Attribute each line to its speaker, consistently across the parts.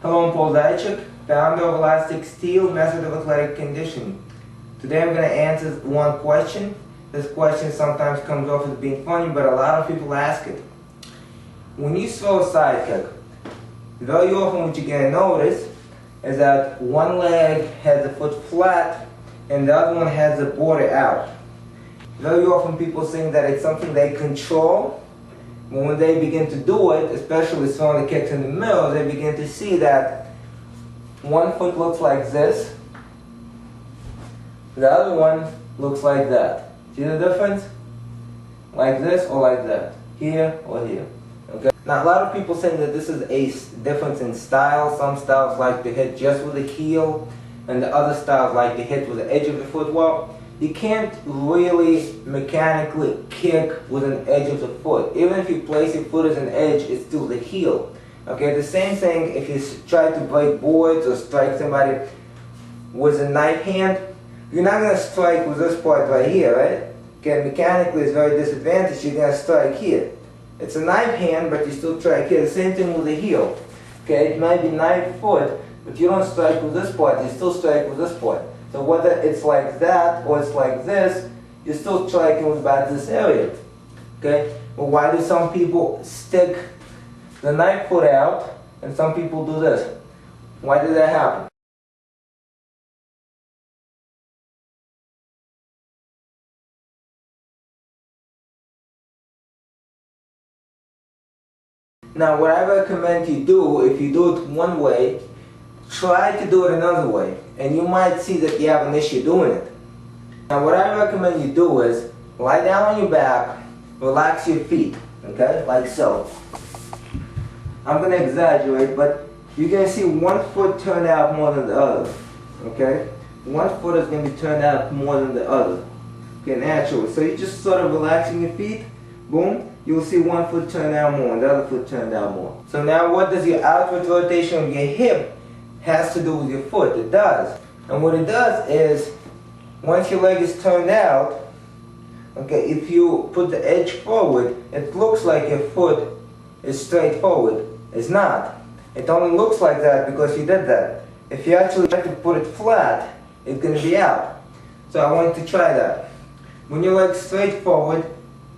Speaker 1: Hello, I'm Sidekick, founder of Elastic Steel, method of athletic conditioning. Today I'm going to answer one question. This question sometimes comes off as being funny, but a lot of people ask it. When you throw a side kick, very often what you're going to notice is that one leg has the foot flat and the other one has the border out. Very often people think that it's something they control. When they begin to do it, especially throwing the kicks in the middle, they begin to see that one foot looks like this, the other one looks like that. See the difference? Like this or like that. Here or here. Okay. Now a lot of people think that this is a difference in style. Some styles like to hit just with the heel, and the other styles like to hit with the edge of the foot. Well, you can't really mechanically kick with an edge of the foot. Even if you place your foot as an edge, it's still the heel. Okay, the same thing if you try to break boards or strike somebody with a knife hand, you're not going to strike with this part right here, right? Okay, mechanically it's very disadvantaged, you're going to strike here. It's a knife hand, but you still strike here. The same thing with the heel. Okay, it might be knife foot, but you don't strike with this part, you still strike with this part. So whether it's like that or it's like this, you're still striking with about this area. Okay? Well, why do some people stick the knife foot out and some people do this? Why did that happen? Now what I recommend you do, if you do it one way, try to do it another way, and you might see that you have an issue doing it. Now what I recommend you do is lie down on your back, relax your feet, okay, like so. I'm going to exaggerate, but you're going to see one foot turn out more than the other, okay? One foot is going to be turned out more than the other, okay, naturally. So you're just sort of relaxing your feet, boom, you'll see one foot turn out more and the other foot turn out more. So now what does your outward rotation of your hip has to do with your foot? It does. And what it does is, once your leg is turned out, okay, if you put the edge forward, it looks like your foot is straight forward. It's not. It only looks like that because you did that. If you actually try to put it flat, it's going to be out. So I want you to try that. When your leg's straight forward,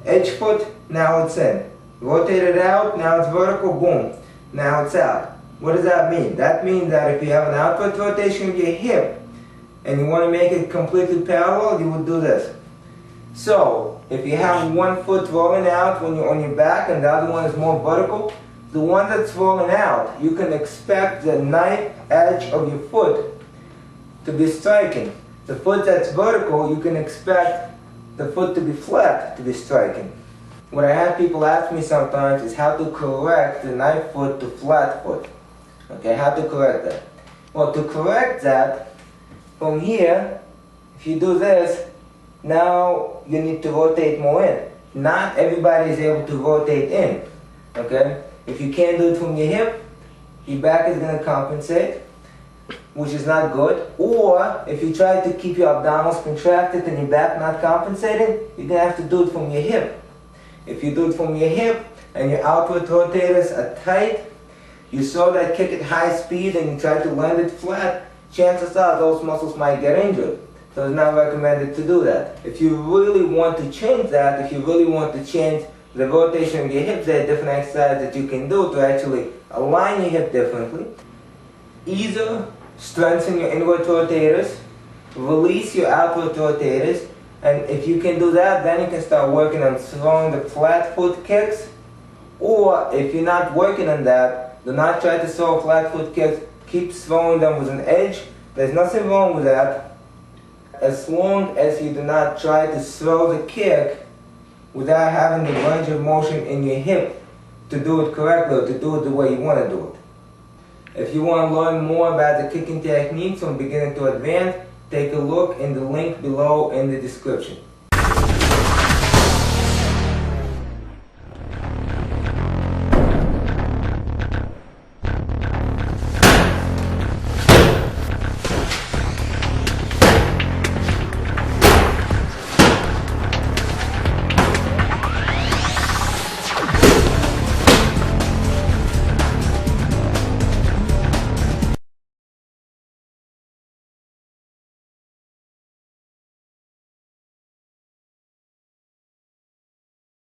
Speaker 1: edge foot, now it's in. Rotate it out, now it's vertical, boom, now it's out. What does that mean? That means that if you have an outward rotation of your hip and you want to make it completely parallel, you would do this. So, if you have one foot rolling out when you're on your back and the other one is more vertical, the one that's rolling out, you can expect the knife edge of your foot to be striking. The foot that's vertical, you can expect the foot to be flat to be striking. What I have people ask me sometimes is how to correct the knife foot to flat foot. Okay, how to correct that? Well, to correct that, from here, if you do this, now you need to rotate more in. Not everybody is able to rotate in. Okay? If you can't do it from your hip, your back is going to compensate, which is not good. Or, if you try to keep your abdominals contracted and your back not compensating, you're going to have to do it from your hip. If you do it from your hip and your outward rotators are tight, you saw that kick at high speed and you try to land it flat, chances are those muscles might get injured. So it's not recommended to do that. If you really want to change that, if you really want to change the rotation of your hips, there are different exercises that you can do to actually align your hip differently. Either strengthen your inward rotators, release your outward rotators, and if you can do that, then you can start working on throwing the flat foot kicks. Or if you're not working on that, do not try to throw flat foot kicks. Keep throwing them with an edge. There's nothing wrong with that, as long as you do not try to throw the kick without having the range of motion in your hip to do it correctly or to do it the way you want to do it. If you want to learn more about the kicking techniques from beginner to advanced, take a look in the link below in the description.